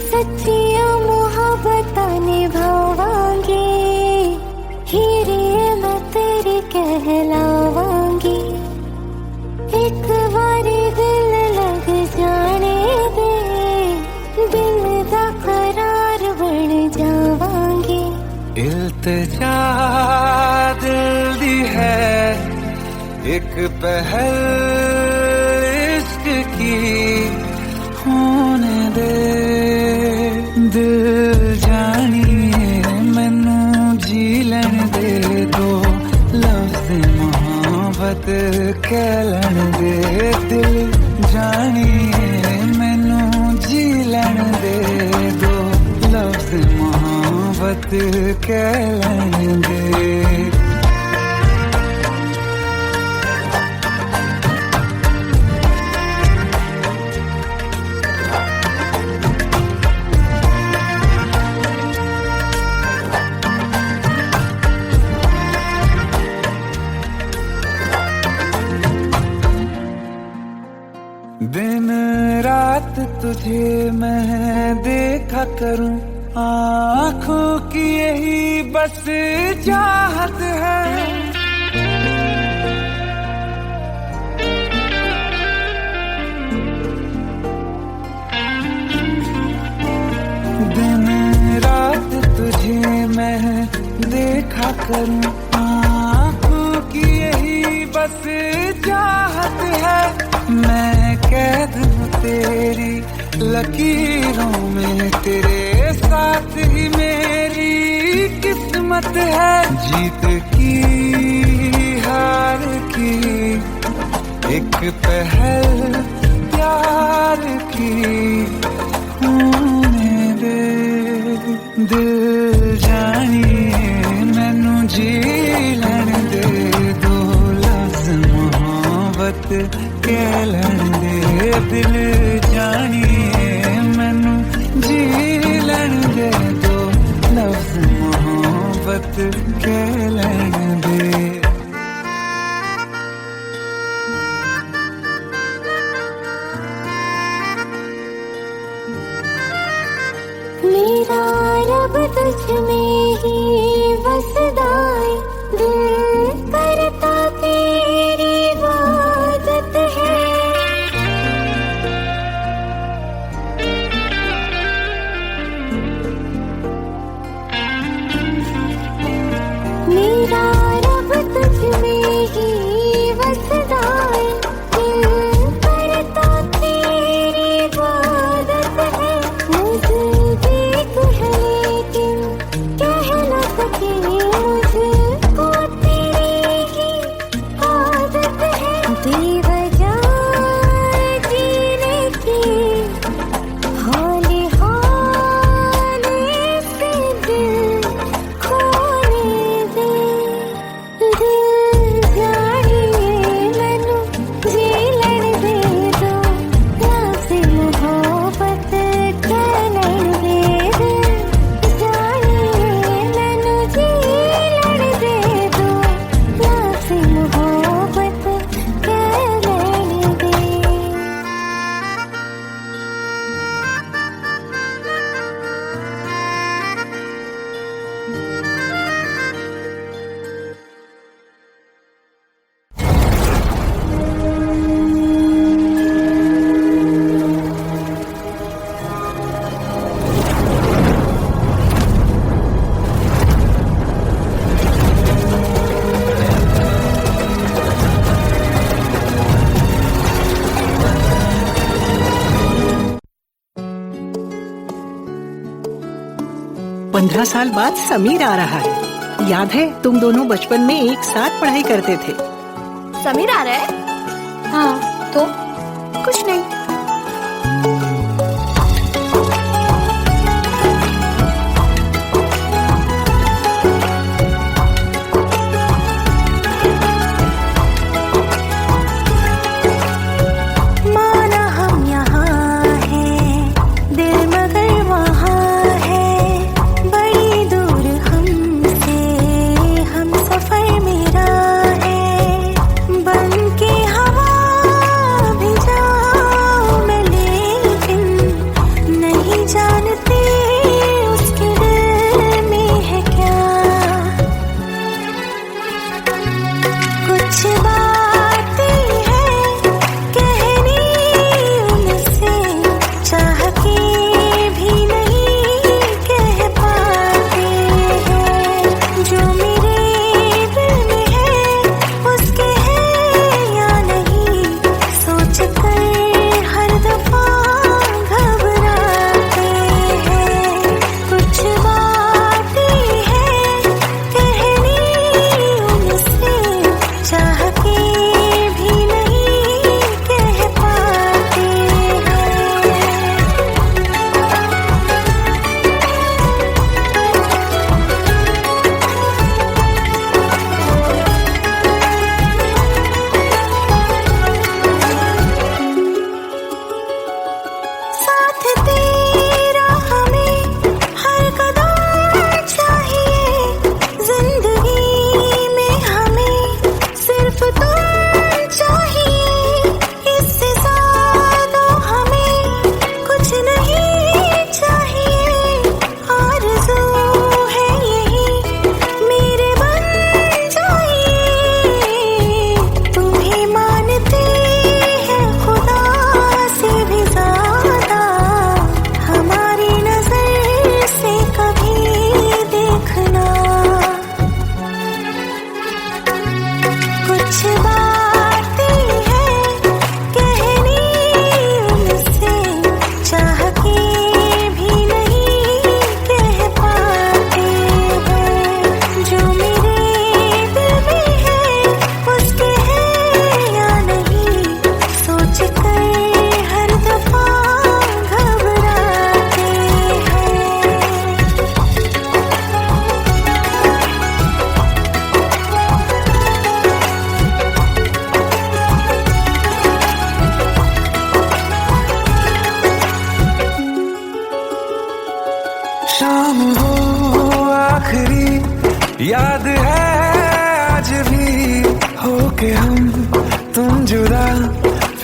[SPEAKER 2] सच्चिया मोहब्बतां निभावांगी, हीरे मैं तेरी कहलावांगी। एक बारी दिल लग जाने दे, दिल दा करार बन जावांगी।
[SPEAKER 1] इल्तिजा दिल दी है एक पहल इश्क की होने दे। दिल जानिए मैनू जी लैन दे दो, लफ्ज़ मोहब्बत कह लैन दे। दिल जानिए मैनू जी लैन दे दो, लफ्ज़ मोहब्बत कह लैन दे। दिन रात तुझे मैं देखा करूं, आँखों की यही बस चाहत है। मैं देखा करूं। आँखों की यही बस चाहत है, मैं कैद हूँ तेरी लकीरों में, तेरे साथ ही मेरी किस्मत है। जीत की हार की एक पहल प्यार की होने दे। दिल जानिए मैनू जी लैण दे, दो लफ्ज़ मोहब्बत कह लैण दे। दिल जानिए मैनू जी लैण दे, दो लफ्ज़ मोहब्बत कह लैण दे।
[SPEAKER 2] मेरा रब तुझ में ही बसदा है, दिल करता तेरी इबादत है। मेरा रब तुझ में ही बसदा है, दिल करता तेरी इबादत है। नज़दीक है लेकिन कह न सके, मुझको तेरी ही आदत है। बेवजह जीने की हौले हौले से दिल खोने दे। दिल जानिए मैनू जी लैण दे, दो लफ्ज़ मोहब्बत कह लैण दे। दिल जानिए मैनू जी लैण दे, दो लफ्ज़ मोहब्बत कह लैण दे।
[SPEAKER 3] पंद्रह साल बाद समीर आ रहा है। याद है तुम दोनों बचपन में एक साथ पढ़ाई करते थे।
[SPEAKER 2] समीर आ रहा है? हाँ, तो कुछ नहीं।
[SPEAKER 9] माना हम यहाँ हैं, दिल मगर वहाँ है, बड़ी दूर हमसे हम सफर मेरा है। बन के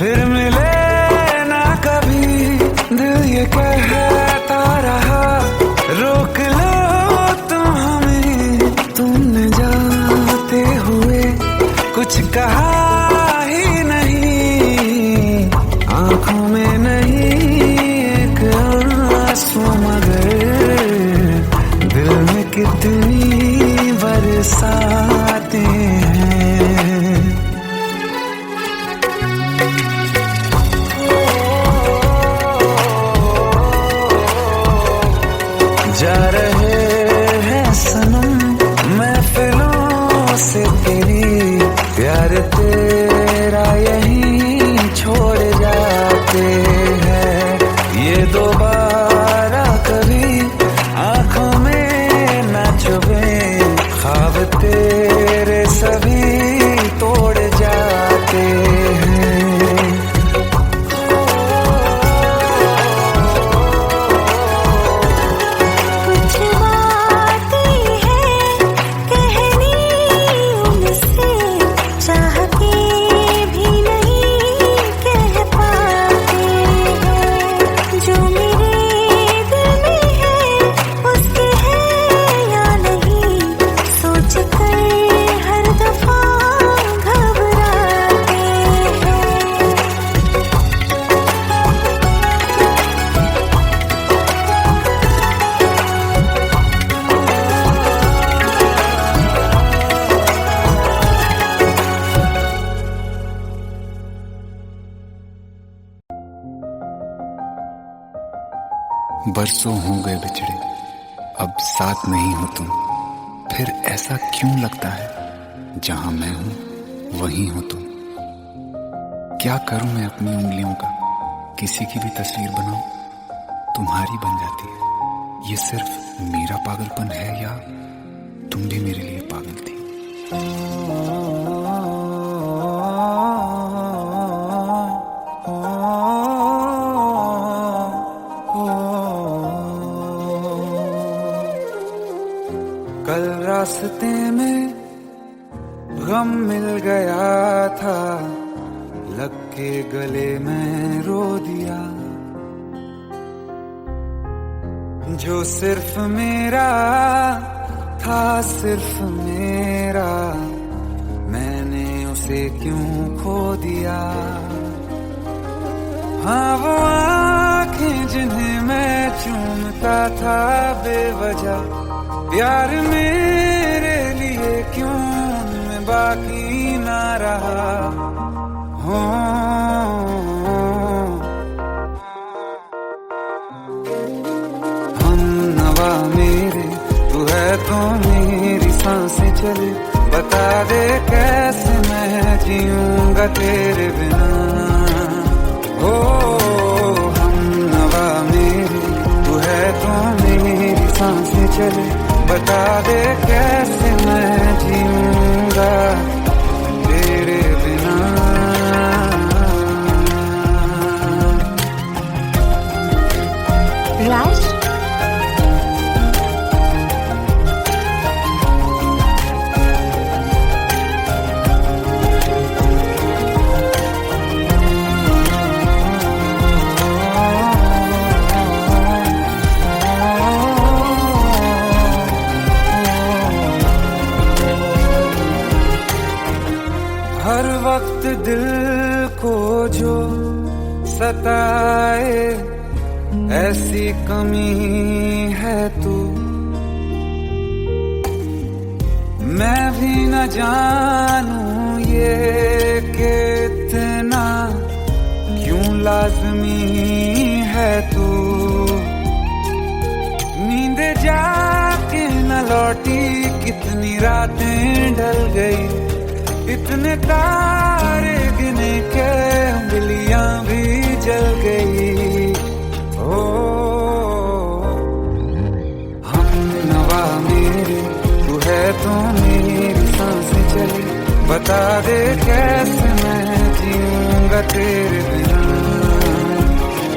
[SPEAKER 1] फिर मिले ना कभी, दिल ये कहता रहा रोक लो तुम हमें, तुमने जाते हुए कुछ कहा ही नहीं, आंखों में नहीं एक आंसू मगर दिल में कितनी बरसाते हैं। जा रहे हैं सनम महफिलों से तेरी, प्यार तेरा यहीं छोड़ जाते हैं, ये दोबारा कभी आंखों में न चुभे, ख्वाब तेरे सभी तोड़ जाते हैं।
[SPEAKER 9] कुछ बातें हैं कहनी उनसे, चाह के भी नहीं कह पाते हैं, जो मेरे दिल में है उसके है या नहीं, सोच कर हर दफा घबराते हैं।
[SPEAKER 4] बरसों हो गए बिछड़े, अब साथ नहीं हो तुम, फिर ऐसा क्यों लगता है, जहां मैं हूं वहीं हो तुम। क्या करूं मैं अपनी उंगलियों का, किसी की भी तस्वीर बनाऊं, तुम्हारी बन जाती है। ये सिर्फ मेरा पागलपन है या तुम भी मेरे लिए पागल थी।
[SPEAKER 1] कल रास्ते में गम मिल गया था, लग के गले में रो दिया, जो सिर्फ मेरा था सिर्फ मेरा, मैंने उसे क्यों खो दिया। हाँ वो आँखें जिन्हें मैं चूमता था बेवजह, प्यार मेरे लिए क्यों उनमें बाकी ना रहा हो। हम नवा मेरे, तू है तो मेरी सांसें चले, बता दे कैसे मैं जीऊंगा तेरे बिना। हो हम नवा मेरे, तू है तो मेरी सांसें चले, बता दे कैसे मैं जीऊंगा तेरे बिना।
[SPEAKER 2] राज,
[SPEAKER 1] हर वक्त दिल को जो सताए ऐसी कमी है तू, मैं भी न जानूं ये कि इतना क्यों लाज़मी है तू। नींद जाके न लौटी, कितनी रातें ढल गई, इतने तारे गिने के उंगलियां भी जल गई। ओ हम नवा मेरे, तू है तो मेरी सांसें चली, बता दे कैसे मैं जीऊंगा तेरे बिना।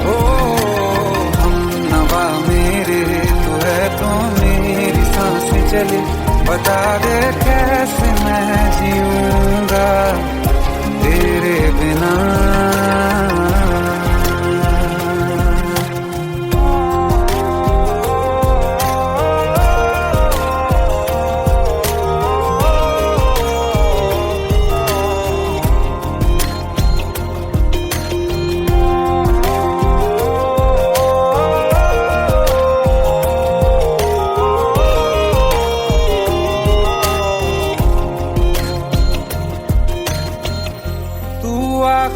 [SPEAKER 1] ओ हम नवा मेरे, तू है तो मेरी सांसें चली, बता दे कैसे मैं जीऊंगा तेरे बिना।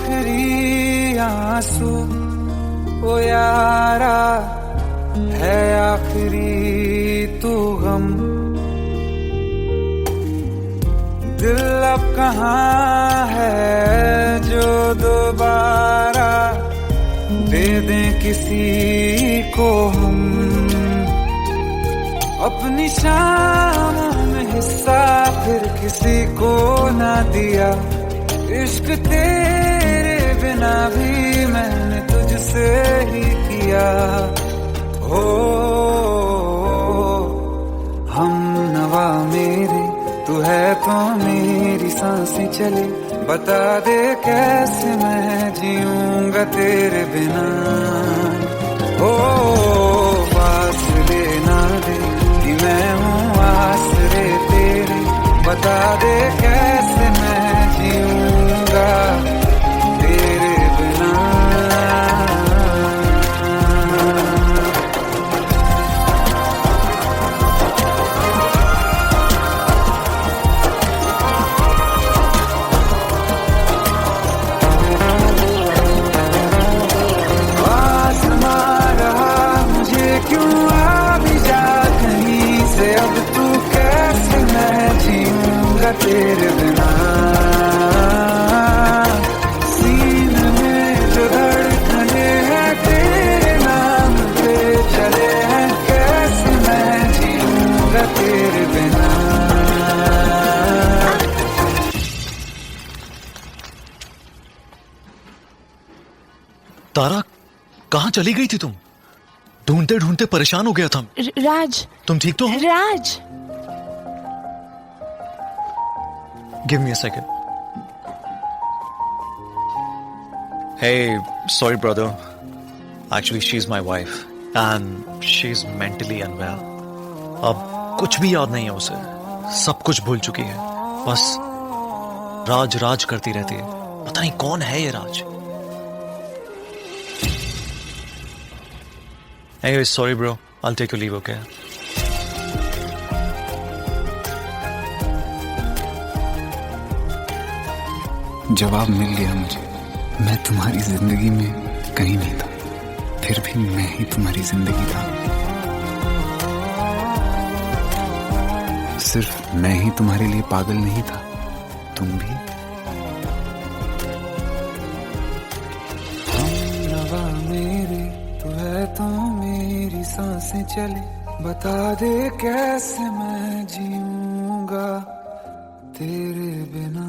[SPEAKER 1] आखिरी आंसू ओ यारा है आखिरी तू गम। दिल अब कहाँ है जो दोबारा दे दें किसी को हम। अपनी शामों में हिस्सा फिर किसी को ना दिया। इश्क तेरे बिना भी मैंने तुझसे ही किया। हो हम नवा मेरे तू है तो मेरी सांसें चले। बता दे कैसे मैं जीऊंगा तेरे बिना। हो फासले ना दे कि मैं हूँ आसरे तेरे। बता दे कैसे मैं जीऊंगा तेरे बिना। आसमां रहा मुझे क्यों आ भी जा कहीं से। अब तू कैसे मैं जीऊंगा तेरे बिना। सीने में जो धड़कने हैं तेरे नाम पे चले हैं। कैसे मैं जीऊंगा तेरे बिना।
[SPEAKER 7] तारा कहाँ चली गई थी तुम? ढूंढते ढूंढते परेशान हो गया था।
[SPEAKER 2] राज,
[SPEAKER 7] तुम ठीक तो हो?
[SPEAKER 2] राज।
[SPEAKER 7] Give me a second. Hey, sorry brother. Actually, she's my wife and she's mentally unwell. अब कुछ भी याद नहीं है उसे, सब कुछ भूल चुकी है। बस राज राज करती रहती है। पता नहीं कौन है ये राज। Anyway, sorry bro. I'll take your leave, okay?
[SPEAKER 4] जवाब मिल गया मुझे। मैं तुम्हारी जिंदगी में कहीं नहीं था, फिर भी मैं ही तुम्हारी जिंदगी था। सिर्फ मैं ही तुम्हारे लिए पागल नहीं था, तुम भी।
[SPEAKER 1] नवा मेरे तू है तो मेरी सांसें चले। बता दे कैसे मैं जीऊंगा तेरे बिना।